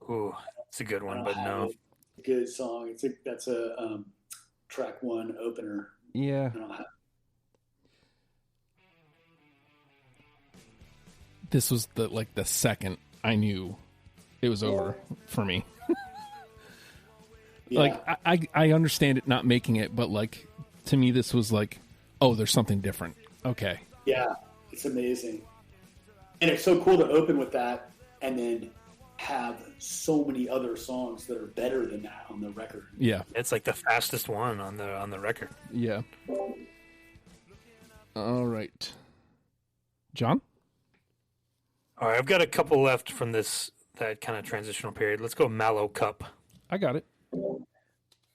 Ooh, it's a good one, but no. Good song. That's a track 1 opener. Yeah. I don't have. This was the second I knew it was over for me. Yeah. Like I understand it not making it, but like to me this was like, oh, there's something different. Okay. Yeah, it's amazing. And it's so cool to open with that and then have so many other songs that are better than that on the record. Yeah. It's like the fastest one on the record. Yeah. All right. John? All right, I've got a couple left from that kind of transitional period. Let's go Mallow Cup. I got it.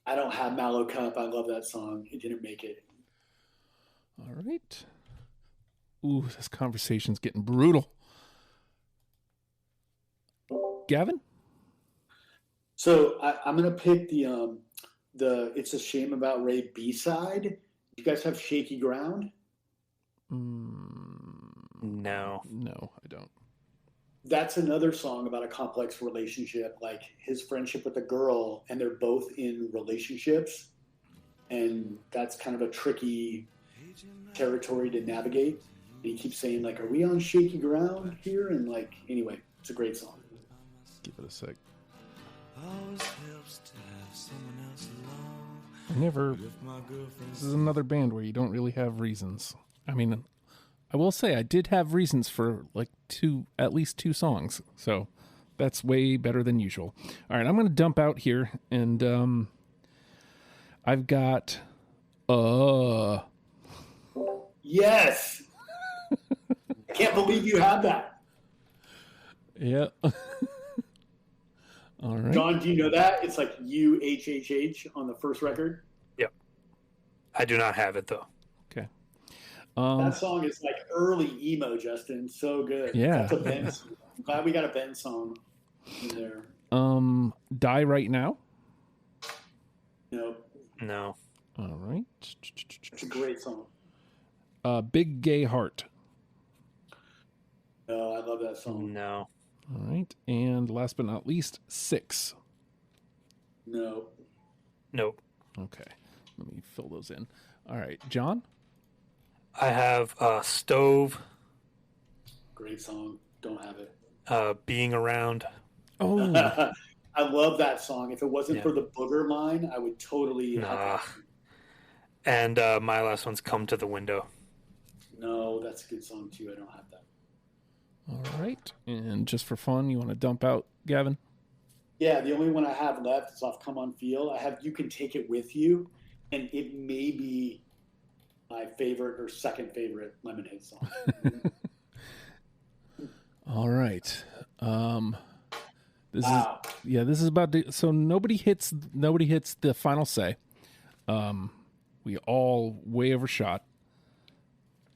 I don't have Mallow Cup. I love that song. It didn't make it. All right. Ooh, this conversation's getting brutal. Gavin? So I'm gonna pick the It's a Shame About Ray B-side. You guys have Shaky Ground? No. No, I don't. That's another song about a complex relationship, like his friendship with a girl, and they're both in relationships, and that's kind of a tricky territory to navigate. And he keeps saying, like, are we on shaky ground here? And like, anyway, it's a great song. Give it a sec. This is another band where you don't really have reasons. I mean, I will say I did have reasons for like at least two songs. So that's way better than usual. All right, I'm going to dump out here, and I've got Yes. I can't believe you had that. Yeah. All right. John, do you know that? It's like UHHH on the first record. Yep. I do not have it, though. Okay. That song is like early emo, Justin. So good. Yeah. That's a Ben song. I'm glad we got a Ben song in there. Die Right Now. No, No. All right. it's a great song. Big Gay Heart. No, I love that song. No. All right. And last but not least, 6. No. Nope. Okay. Let me fill those in. All right. John? I have Stove, Great song. Don't have it. Being Around. Oh, I love that song. If it wasn't Yeah. for the booger line, I would totally. Nah. And my last one's "Come to the Window." No, that's a good song too. I don't have that. All right. And just for fun, you want to dump out, Gavin? Yeah, the only one I have left is off "Come On Feel." I have "You Can Take It With You," and it may be my favorite or second favorite Lemonhead song. All right. This Wow. this is about to, so nobody hits the final say. We all way overshot.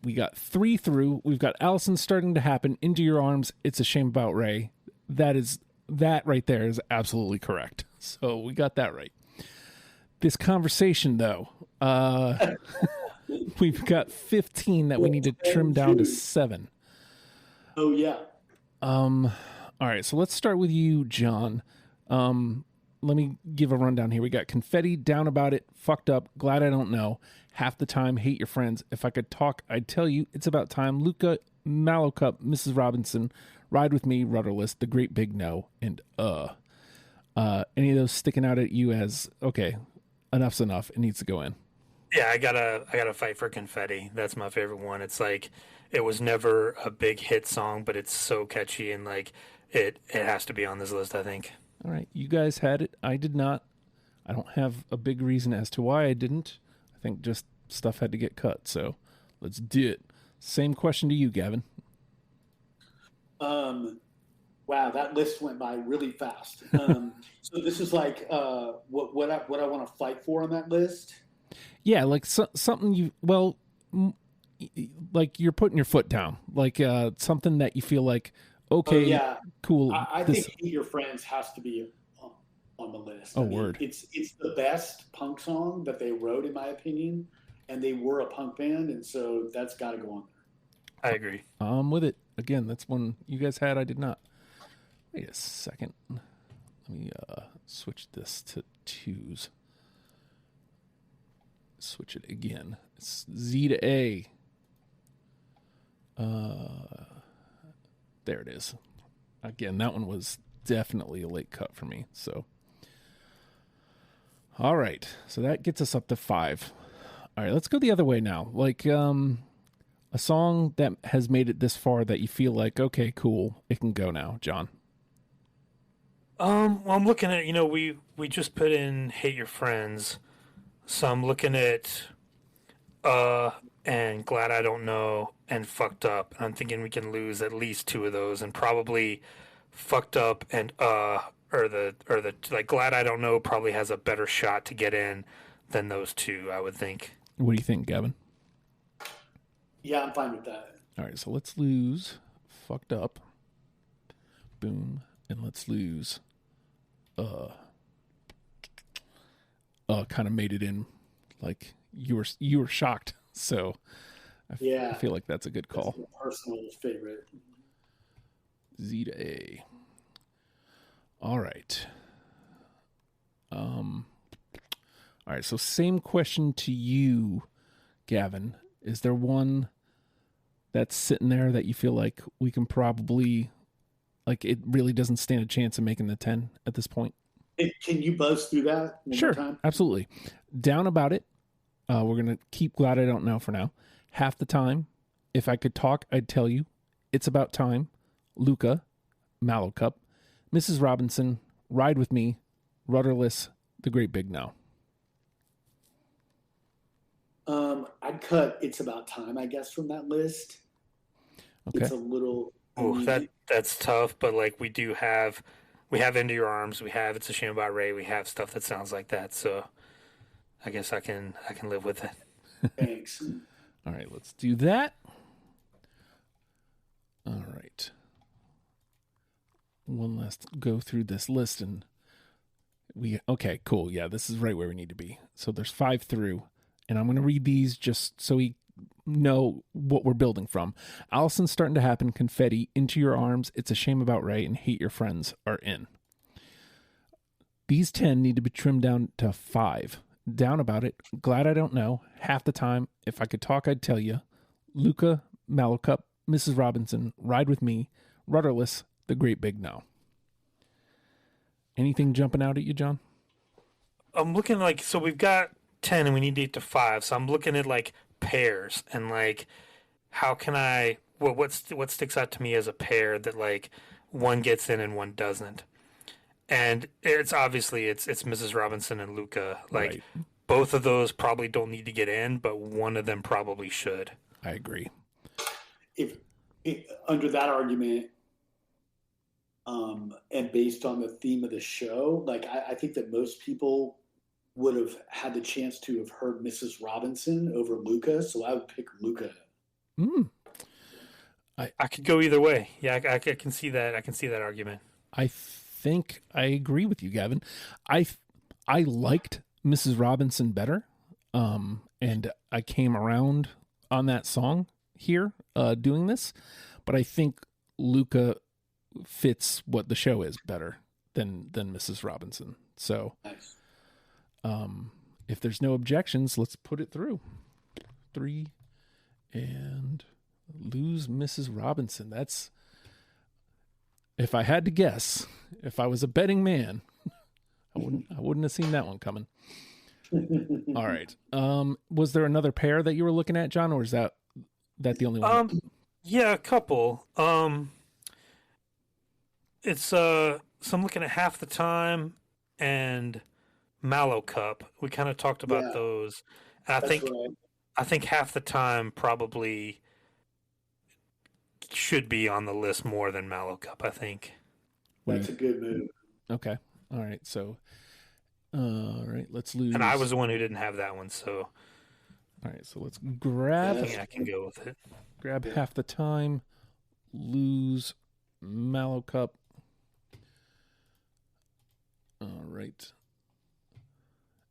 We got 3 through. We've got Allison starting to happen. Into Your Arms. It's a Shame About Ray. That right there is absolutely correct. So we got that right. This conversation though, we've got 15 that we need to trim down to 7. Oh yeah. All right, so let's start with you, John. Let me give a rundown here. We got Confetti, Down About It, Fucked Up, Glad I Don't Know, Half the Time, Hate Your Friends, If I Could Talk, I'd Tell You, It's About Time, Luca, Mallow Cup, Mrs. Robinson, Ride With Me, Rudderless, The Great Big No, and any of those sticking out at you as, okay, enough's enough, it needs to go in? Yeah, I gotta fight for Confetti. That's my favorite one. It's like it was never a big hit song, but it's so catchy and like it has to be on this list, I think. All right, you guys had it. I did not. I don't have a big reason as to why I didn't. I think just stuff had to get cut, so let's do it. Same question to you, Gavin. Wow, that list went by really fast. So this is like what I want to fight for on that list. Yeah, like something like you're putting your foot down, like something that you feel like, okay, yeah, cool. I think "Hate Your Friends" has to be on the list. Oh, word! It's the best punk song that they wrote, in my opinion, and they were a punk band, and so that's got to go on there. I agree. I'm with it. Again, that's one you guys had. I did not. Wait a second. Let me switch this to 2s. Switch it again. It's Z to A. There it is. Again, that one was definitely a late cut for me. So, all right. So that gets us up to 5. All right, let's go the other way now. Like a song that has made it this far that you feel like, okay, cool, it can go now, John. Well, I'm looking at, we just put in "Hate Your Friends," so I'm looking at and "Glad I Don't Know" and "Fucked Up," and I'm thinking we can lose at least 2 of those, and probably "Fucked Up" and or the like "Glad I Don't Know" probably has a better shot to get in than those 2, I would think. What do you think, Gavin? Yeah, I'm fine with that. All right, so let's lose "Fucked Up." Boom. And let's lose kind of made it in, like you were shocked. So I feel like that's a good call. That's my personal favorite. Z to A. All right. All right, so same question to you, Gavin. Is there one that's sitting there that you feel like we can probably, like, it really doesn't stand a chance of making the 10 at this point? Can you buzz through that one Sure, more time? absolutely. Down About It. We're going to keep Glad I Don't Know for now. Half the Time. If I Could Talk, I'd Tell You. It's About Time. Luca. Mallow Cup. Mrs. Robinson. Ride With Me. Rudderless. The Great Big No. I'd cut "It's About Time," I guess, from that list. Okay. It's a little. Oh, that's tough, but like we have "Into Your Arms," we have "It's a Shame About Ray," we have stuff that sounds like that, so I guess I can live with it. Thanks. All right, let's do that. All right. One last go through this list and okay, cool. Yeah, this is right where we need to be. So there's 5 through, and I'm going to read these just so we know what we're building from. Allison's Starting to Happen, Confetti, Into Your Arms, It's a Shame About Ray, and Hate Your Friends are in. These 10 need to be trimmed down to 5. Down About It, Glad I Don't Know, Half the Time, If I Could Talk, I'd Tell You, Luca, Mallow Cup, Mrs. Robinson, Ride With Me, Rudderless, The Great Big No. Anything jumping out at you, John? I'm looking like, so we've got 10 and we need to get to 5. So I'm looking at like pairs and like how can I what sticks out to me as a pair that like one gets in and one doesn't. And it's obviously it's Mrs. Robinson and Luca. Like Right. both of those probably don't need to get in, but one of them probably should. I agree. If under that argument, and based on the theme of the show, like I think that most people would have had the chance to have heard Mrs. Robinson over Luca, so I would pick Luca. I could go either way. Yeah, I can see that. I can see that argument. I think I agree with you, Gavin. I liked Mrs. Robinson better, and I came around on that song here doing this, but I think Luca fits what the show is better than Mrs. Robinson. So, Nice. if there's no objections, let's put it through. 3 and lose Mrs. Robinson. That's, if I had to guess, if I was a betting man, I wouldn't have seen that one coming. All right. Was there another pair that you were looking at, John, or is that the only one? Yeah, a couple. It's so I'm looking at Half the Time and Mallow Cup. We kind of talked about those. And I think Half the Time probably should be on the list more than Mallow Cup, I think. That's a good move. Okay. All right. So, all right, let's lose. And I was the one who didn't have that one, so all right. So let's grab. I think I can go with it. Grab Half the Time. Lose Mallow Cup. All right.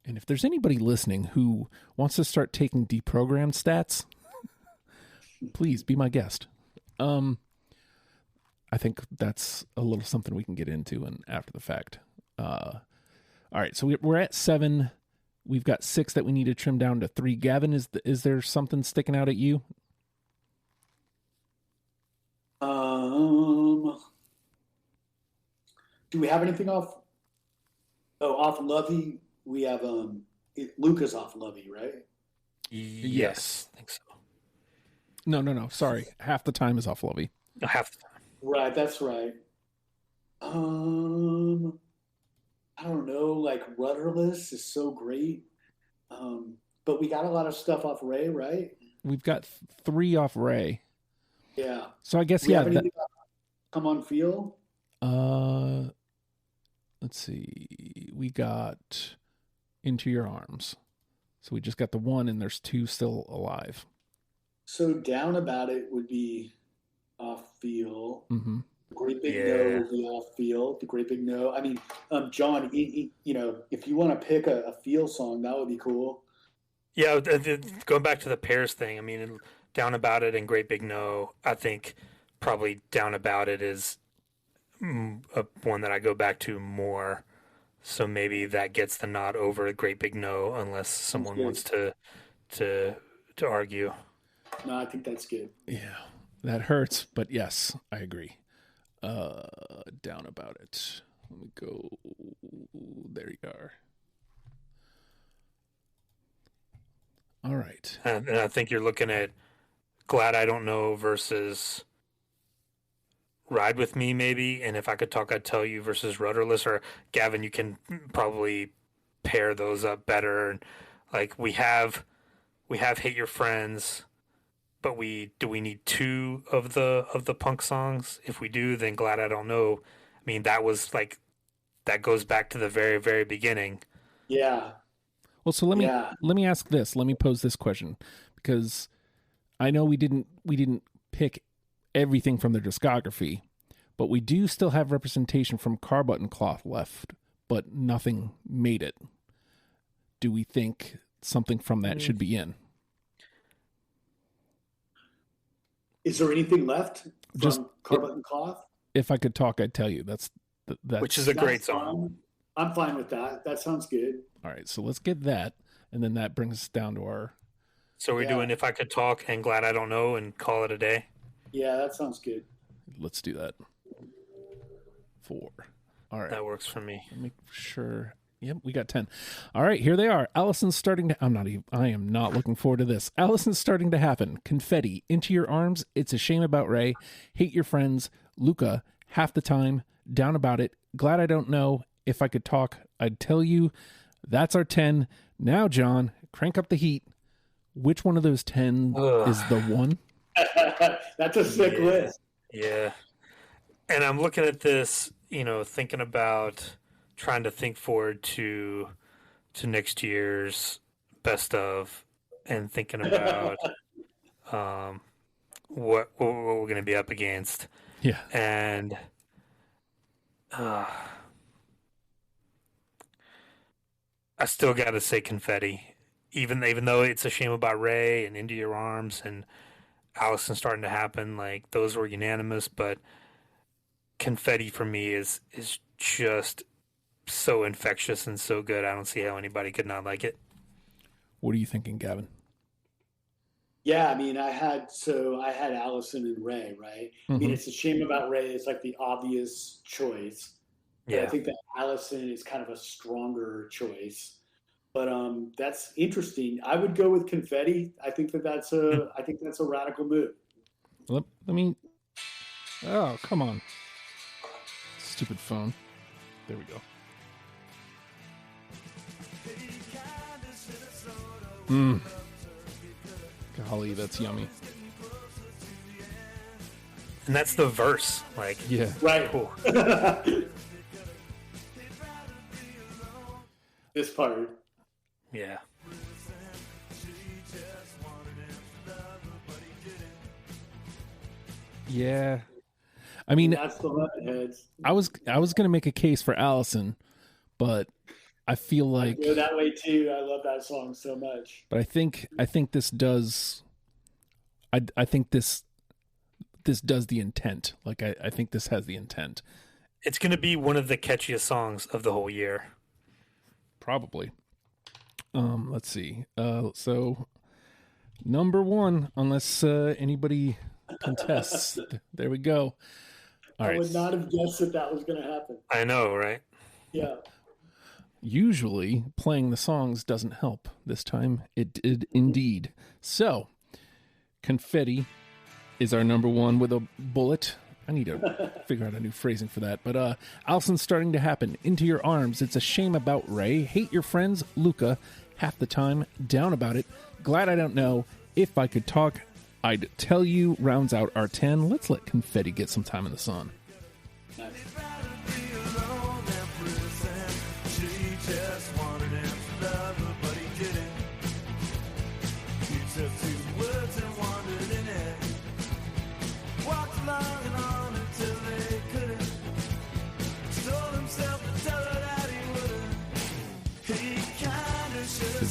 And if there's anybody listening who wants to start taking deprogrammed stats, please be my guest. I think that's a little something we can get into and after the fact. All right, so we're at 7. We've got 6 that we need to trim down to 3. Gavin, is there something sticking out at you? Do we have anything off? Oh, off Lovey. We have Luca's off Lovey, right? Yes, I think so. No. Sorry, Half the Time is off Lovey. Half the time. Right, that's right. I don't know. Like Rudderless is so great, but we got a lot of stuff off Ray, right? We've got 3 off Ray. Yeah. So I guess Do we have anything off Come on, Feel. Let's see. We got Into Your Arms. So we just got the 1, and there's 2 still alive. So Down About It would be off Feel. Mm-hmm. The Great Big No would be off Feel. The Great Big No. I mean, John, you know, if you want to pick a Feel song, that would be cool. Yeah, going back to the pairs thing, I mean, Down About It and Great Big No, I think probably Down About It is one that I go back to more. So maybe that gets the nod over Great Big No, unless someone wants to argue. No, I think that's good. Yeah, that hurts, but yes, I agree. Down About It. Let me go. There you are. All right. And I think you're looking at Glad I Don't Know versus Ride With Me, maybe. And If I Could Talk, I'd Tell You versus Rudderless. Or Gavin, you can probably pair those up better. And like we have Hate Your Friends, but do we need 2 of the punk songs? If we do, then Glad I Don't Know. I mean, that was like that goes back to the very, very beginning. Yeah. Well, so let me ask this. Let me pose this question, because I know we didn't pick everything from their discography, but we do still have representation from Car Button Cloth left, but nothing made it. Do we think something from that should be in? Is there anything left from Just Car Button Cloth? If I Could Talk, I'd Tell You. That's Which is a great song. Fine. I'm fine with that. That sounds good. All right, so let's get that, and then that brings us down to our... So we're doing If I Could Talk and Glad I Don't Know and call it a day? Yeah, that sounds good. Let's do that. 4. All right. That works for me. Let me make sure. Yep, we got 10. All right, here they are. Allison's starting to... I am not looking forward to this. Allison's starting to happen. Confetti, Into Your Arms, It's a Shame About Ray, Hate Your Friends, Luca, Half the Time, Down About It, Glad I Don't Know, If I Could Talk, I'd Tell You. That's our 10. Now, John, crank up the heat. Which one of those 10 is the one? That's a sick list. Yeah. And I'm looking at this, thinking about trying to think forward to next year's best of, and thinking about what we're going to be up against. Yeah. And I still got to say Confetti, even though It's a Shame About Ray and Into Your Arms and Allison Starting to Happen, like those were unanimous, but Confetti for me is just so infectious and so good. I don't see how anybody could not like it. What are you thinking, Gavin? Yeah, I mean, I had Allison and Ray, right? Mm-hmm. I mean, It's a Shame About Ray. It's like the obvious choice. Yeah, I think that Allison is kind of a stronger choice. But that's interesting. I would go with Confetti. I think that's a radical move. Let me... Oh, come on. Stupid phone. There we go. Golly, that's yummy. and that's the verse. Like, Yeah. Right. cool. This part. Yeah. Yeah. I mean, That's the Lemonheads. I was going to make a case for Allison, but I feel like I go that way too. I love that song so much. but I think this does I think this does the intent. Like I think this has the intent. It's going to be one of the catchiest songs of the whole year. Probably. Let's see. So number 1, unless anybody contests. There we go. All I right. would not have guessed that was going to happen. I know, right? Yeah. Usually playing the songs doesn't help. This time it did indeed. So, Confetti is our number 1 with a bullet. I need to figure out a new phrasing for that. But Allison's Starting to Happen, Into Your Arms, It's a Shame About Ray, Hate Your Friends, Luca, Half the Time, Down About It, Glad I Don't Know, If I Could Talk, I'd Tell You, rounds out our 10. Let's let Confetti get some time in the sun. Nice.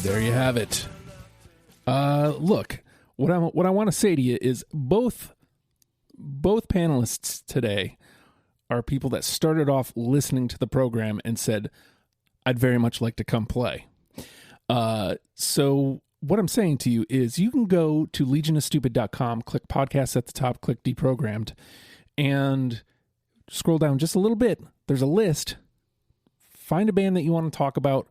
There you have it. Look, what I want to say to you is both panelists today are people that started off listening to the program and said, I'd very much like to come play. So what I'm saying to you is you can go to legionofstupid.com, click podcasts at the top, click deprogrammed, and scroll down just a little bit. There's a list. Find a band that you want to talk about.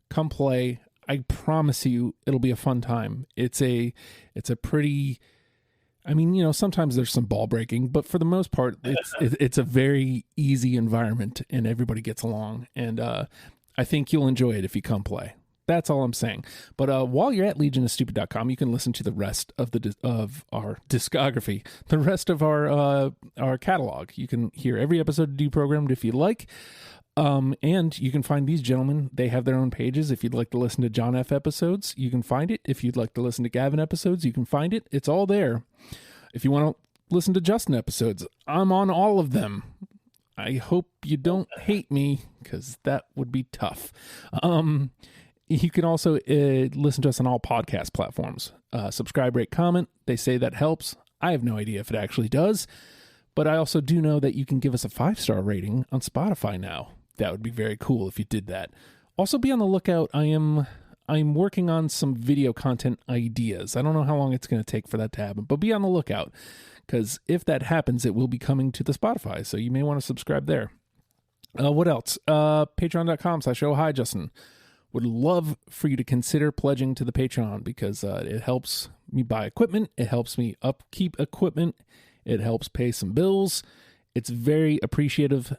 Come play. I promise you it'll be a fun time. It's a pretty, I mean, sometimes there's some ball breaking, but for the most part, it's a very easy environment and everybody gets along. And I think you'll enjoy it if you come play. That's all I'm saying. But while you're at legionofstupid.com, you can listen to the rest of our discography, the rest of our catalog. You can hear every episode deprogrammed if you like. And you can find these gentlemen. They have their own pages. If you'd like to listen to John F. episodes, you can find it. If you'd like to listen to Gavin episodes, you can find it. It's all there. If you want to listen to Justin episodes, I'm on all of them. I hope you don't hate me, because that would be tough. You can also listen to us on all podcast platforms. Subscribe, rate, comment. They say that helps. I have no idea if it actually does. But I also do know that you can give us a 5-star rating on Spotify now. That would be very cool if you did that. Also be on the lookout. I'm working on some video content ideas. I don't know how long it's going to take for that to happen, but be on the lookout, because if that happens, it will be coming to the Spotify, so you may want to subscribe there. What else? Patreon.com/oh hi Justin. Would love for you to consider pledging to the Patreon because it helps me buy equipment. It helps me upkeep equipment. It helps pay some bills. It's very appreciative,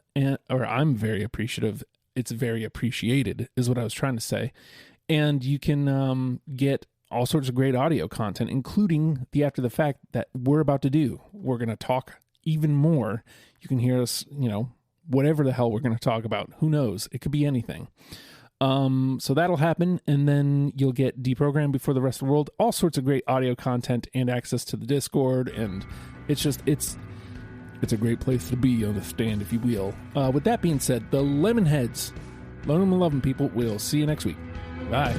or I'm very appreciative. It's very appreciated is what I was trying to say. And you can get all sorts of great audio content, including the after the fact that we're about to do. We're going to talk even more. You can hear us, whatever the hell we're going to talk about. Who knows? It could be anything. So that'll happen, and then you'll get deprogrammed before the rest of the world, all sorts of great audio content and access to the Discord, and it's a great place to be on the stand, if you will. With that being said, the Lemonheads, love them, people. We'll see you next week. Bye.